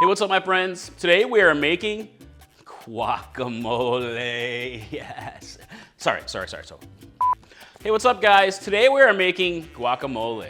what's up, my friends? Today we are making guacamole. Yes. Sorry. Hey, what's up, guys? Today we are making guacamole.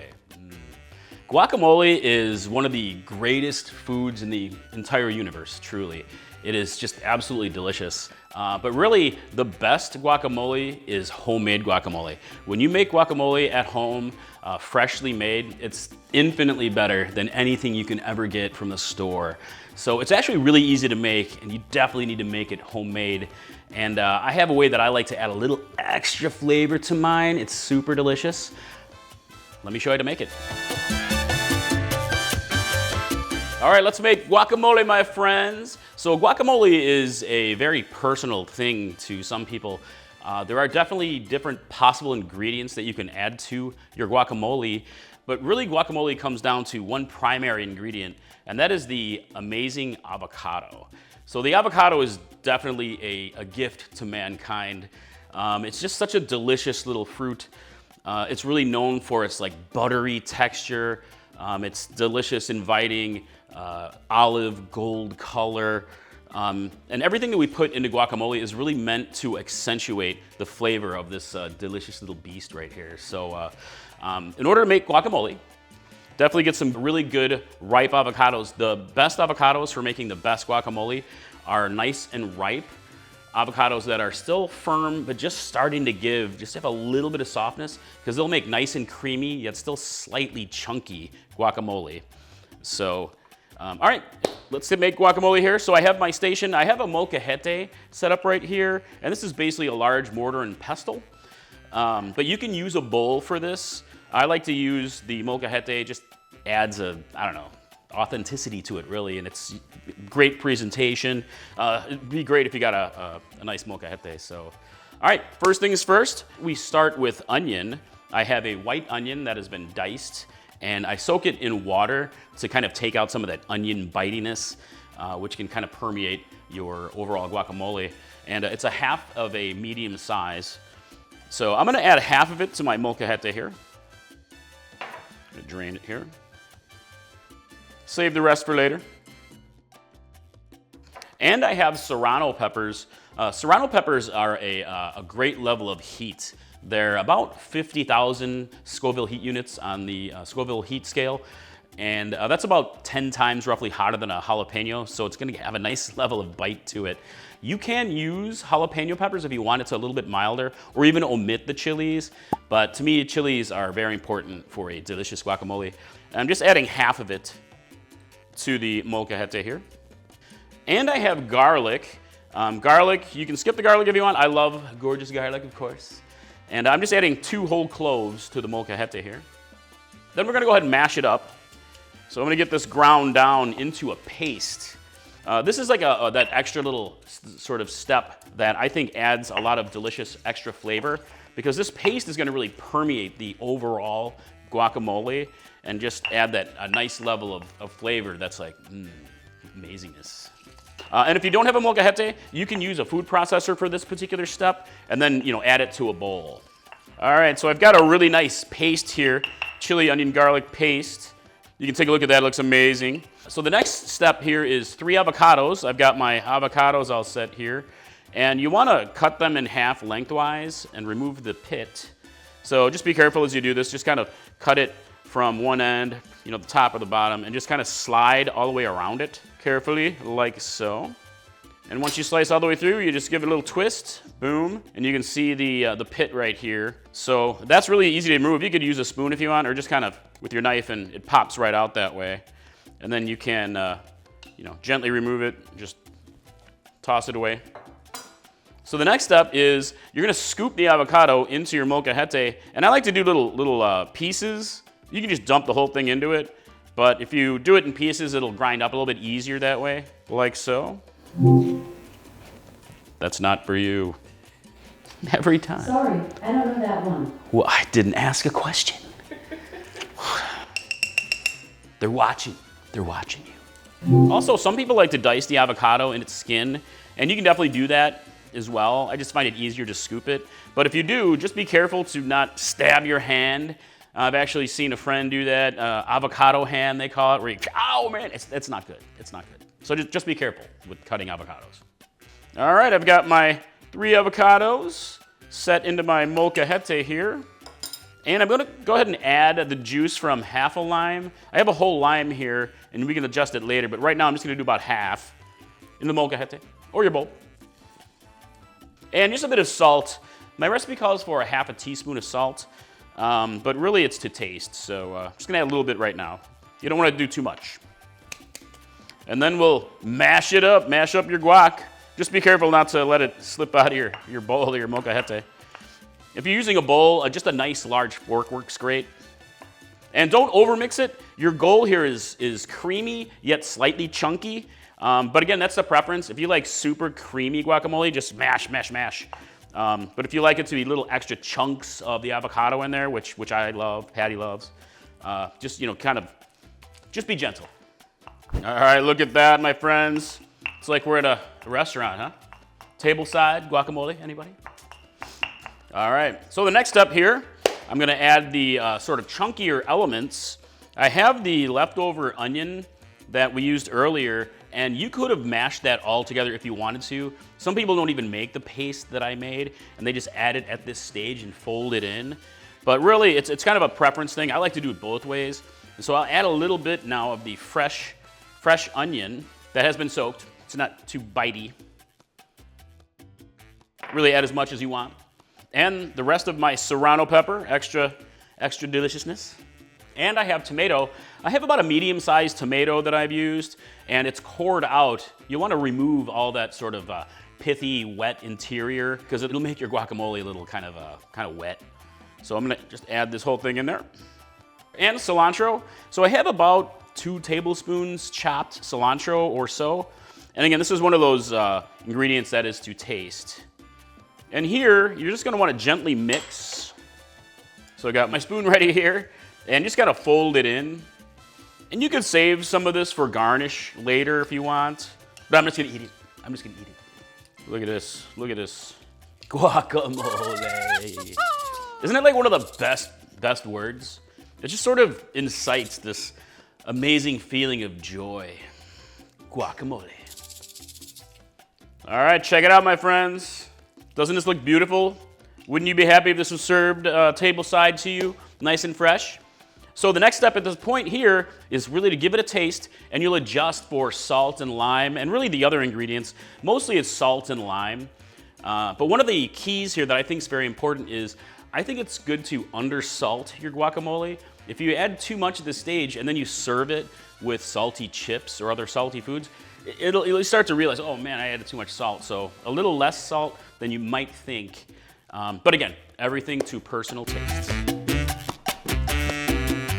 Guacamole is one of the greatest foods in the entire universe, truly. It is just absolutely delicious. But really, the best guacamole is homemade guacamole. When you make guacamole at home, freshly made, it's infinitely better than anything you can ever get from the store. So it's actually really easy to make, and you definitely need to make it homemade. And I have a way that I like to add a little extra flavor to mine. It's super delicious. Let me show you how to make it. All right, let's make guacamole, my friends. So guacamole is a very personal thing to some people. There are definitely different possible ingredients that you can add to your guacamole, but really guacamole comes down to one primary ingredient, and that is the amazing avocado. So the avocado is definitely a gift to mankind. It's just such a delicious little fruit. It's really known for its like buttery texture. It's delicious, inviting, olive gold color. And everything that we put into guacamole is really meant to accentuate the flavor of this delicious little beast right here. So in order to make guacamole, definitely get some really good ripe avocados. The best avocados for making the best guacamole are nice and ripe avocados that are still firm, but just starting to have a little bit of softness, because they'll make nice and creamy, yet still slightly chunky guacamole. So, all right, let's make guacamole here. So I have my station. I have a molcajete set up right here, and this is basically a large mortar and pestle. But you can use a bowl for this. I like to use the molcajete. Just adds authenticity to it, really, and it's great presentation. It'd be great if you got a nice molcajete. So, all right, first things first, we start with onion. I have a white onion that has been diced, and I soak it in water to kind of take out some of that onion bitiness, which can kind of permeate your overall guacamole. And it's a half of a medium size. So I'm gonna add half of it to my molcajete here. I'm gonna drain it here. Save the rest for later. And I have serrano peppers. Serrano peppers are a great level of heat. They're about 50,000 Scoville heat units on the Scoville heat scale. And that's about 10 times roughly hotter than a jalapeno, so it's gonna have a nice level of bite to it. You can use jalapeno peppers if you want it to a little bit milder, or even omit the chilies. But to me, chilies are very important for a delicious guacamole. And I'm just adding half of it to the molcajete here. And I have garlic. Garlic, you can skip the garlic if you want. I love gorgeous garlic, of course. And I'm just adding 2 whole cloves to the molcajete here. Then we're gonna go ahead and mash it up. So I'm gonna get this ground down into a paste. This is like that extra little sort of step that I think adds a lot of delicious extra flavor, because this paste is gonna really permeate the overall guacamole and just add a nice level of flavor that's like, amazingness. And if you don't have a molcajete, you can use a food processor for this particular step, and then add it to a bowl. All right, so I've got a really nice paste here, chili, onion, garlic paste. You can take a look at that, it looks amazing. So the next step here is 3 avocados. I've got my avocados all set here. And you wanna cut them in half lengthwise and remove the pit. So just be careful as you do this, just kind of cut it from one end, the top or the bottom, and just kind of slide all the way around it carefully, like so. And once you slice all the way through, you just give it a little twist, boom, and you can see the pit right here. So that's really easy to remove. You could use a spoon if you want, or just kind of with your knife, and it pops right out that way. And then you can, gently remove it, just toss it away. So the next step is you're gonna scoop the avocado into your molcajete, and I like to do little pieces. You can just dump the whole thing into it, but if you do it in pieces, it'll grind up a little bit easier that way, like so. That's not for you. Every time. Sorry, I don't know that one. Well, I didn't ask a question. They're watching. They're watching you. Also, some people like to dice the avocado in its skin, and you can definitely do that as well. I just find it easier to scoop it. But if you do, just be careful to not stab your hand. I've actually seen a friend do that, avocado hand they call it, where you, oh man, it's not good. It's not good. So just be careful with cutting avocados. All right, I've got my 3 avocados set into my molcajete here. And I'm gonna go ahead and add the juice from half a lime. I have a whole lime here, and we can adjust it later, but right now I'm just gonna do about half in the molcajete, or your bowl. And just a bit of salt. My recipe calls for a half a teaspoon of salt, but really it's to taste, so I'm just gonna add a little bit right now. You don't wanna do too much. And then we'll mash it up, mash up your guac. Just be careful not to let it slip out of your bowl or your molcajete. If you're using a bowl, just a nice large fork works great. And don't overmix it. Your goal here is creamy, yet slightly chunky. But again, that's the preference. If you like super creamy guacamole, just mash, mash, mash. But if you like it to be little extra chunks of the avocado in there, which I love, Patty loves, just, just be gentle. All right, look at that, my friends. It's like we're at a restaurant, huh? Tableside guacamole, anybody? All right, so the next step here, I'm gonna add the sort of chunkier elements. I have the leftover onion that we used earlier, and you could have mashed that all together if you wanted to. Some people don't even make the paste that I made, and they just add it at this stage and fold it in. But really, it's kind of a preference thing. I like to do it both ways. And so I'll add a little bit now of the fresh onion that has been soaked. It's not too bitey. Really add as much as you want. And the rest of my serrano pepper, extra deliciousness. And I have tomato. I have about a medium-sized tomato that I've used, and it's cored out. You want to remove all that sort of pithy, wet interior, because it'll make your guacamole a little kind of wet. So I'm gonna just add this whole thing in there. And cilantro. So I have about 2 tablespoons chopped cilantro or so. And again, this is one of those ingredients that is to taste. And here, you're just gonna wanna gently mix. So I got my spoon ready here, and just gotta fold it in. And you could save some of this for garnish later if you want, but I'm just gonna eat it. I'm just gonna eat it. Look at this, look at this. Guacamole. Isn't it like one of the best words? It just sort of incites this amazing feeling of joy. Guacamole. All right, check it out, my friends. Doesn't this look beautiful? Wouldn't you be happy if this was served tableside to you, nice and fresh? So the next step at this point here is really to give it a taste, and you'll adjust for salt and lime, and really the other ingredients. Mostly it's salt and lime. But one of the keys here that I think is very important is, I think it's good to undersalt your guacamole. If you add too much at this stage and then you serve it with salty chips or other salty foods, you'll start to realize, oh man, I added too much salt. So a little less salt than you might think. But again, everything to personal taste.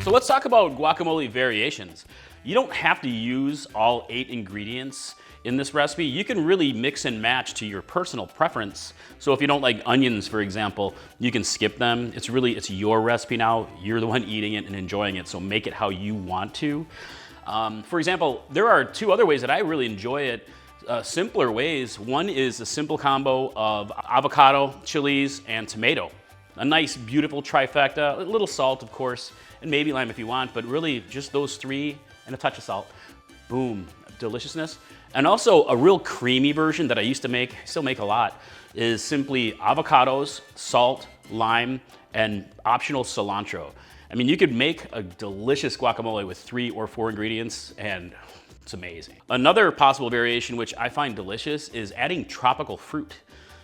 So let's talk about guacamole variations. You don't have to use all 8 ingredients in this recipe. You can really mix and match to your personal preference. So if you don't like onions, for example, you can skip them. It's your recipe now. You're the one eating it and enjoying it, so make it how you want to. For example, there are 2 other ways that I really enjoy it, simpler ways. One is a simple combo of avocado, chilies, and tomato. A nice, beautiful trifecta, a little salt, of course, and maybe lime if you want, but really just those 3 and a touch of salt. Boom, deliciousness. And also a real creamy version that I used to make, still make a lot, is simply avocados, salt, lime, and optional cilantro. I mean, you could make a delicious guacamole with 3 or 4 ingredients, and it's amazing. Another possible variation, which I find delicious, is adding tropical fruit.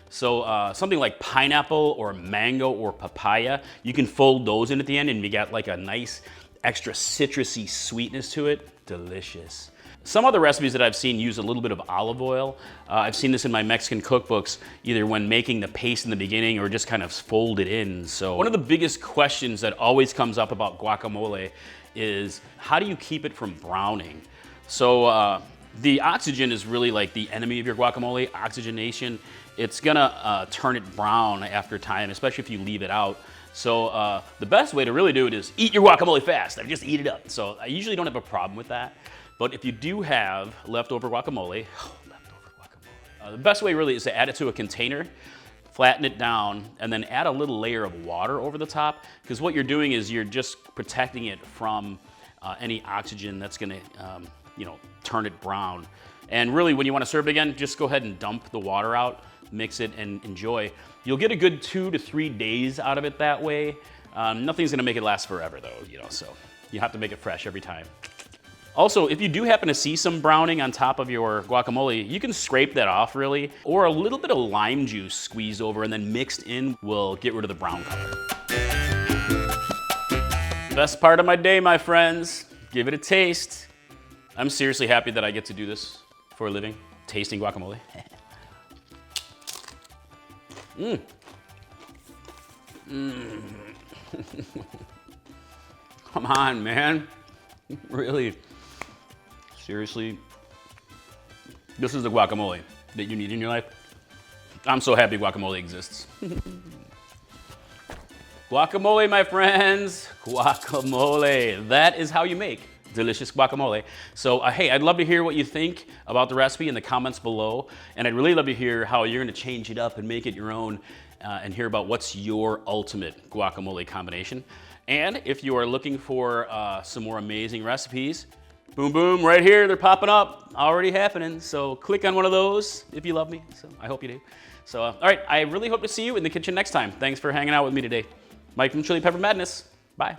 So something like pineapple or mango or papaya, you can fold those in at the end and you got like a nice extra citrusy sweetness to it. Delicious. Some other recipes that I've seen use a little bit of olive oil. I've seen this in my Mexican cookbooks, either when making the paste in the beginning or just kind of fold it in. So one of the biggest questions that always comes up about guacamole is, how do you keep it from browning? So the oxygen is really like the enemy of your guacamole, oxygenation. It's gonna turn it brown after time, especially if you leave it out. So the best way to really do it is eat your guacamole fast. Just eat it up. So I usually don't have a problem with that. But if you do have leftover guacamole, the best way really is to add it to a container, flatten it down, and then add a little layer of water over the top, because what you're doing is you're just protecting it from any oxygen that's gonna turn it brown. And really, when you wanna serve it again, just go ahead and dump the water out, mix it, and enjoy. You'll get a good 2 to 3 days out of it that way. Nothing's gonna make it last forever though, so you have to make it fresh every time. Also, if you do happen to see some browning on top of your guacamole, you can scrape that off really, or a little bit of lime juice squeezed over and then mixed in will get rid of the brown color. Best part of my day, my friends. Give it a taste. I'm seriously happy that I get to do this for a living, tasting guacamole. Come on, man. Really. Seriously, this is the guacamole that you need in your life. I'm so happy guacamole exists. Guacamole, my friends, guacamole. That is how you make delicious guacamole. So hey, I'd love to hear what you think about the recipe in the comments below. And I'd really love to hear how you're gonna change it up and make it your own and hear about what's your ultimate guacamole combination. And if you are looking for some more amazing recipes, boom, boom, right here, they're popping up, already happening. So click on one of those if you love me. So I hope you do. So, all right, I really hope to see you in the kitchen next time. Thanks for hanging out with me today. Mike from Chili Pepper Madness. Bye.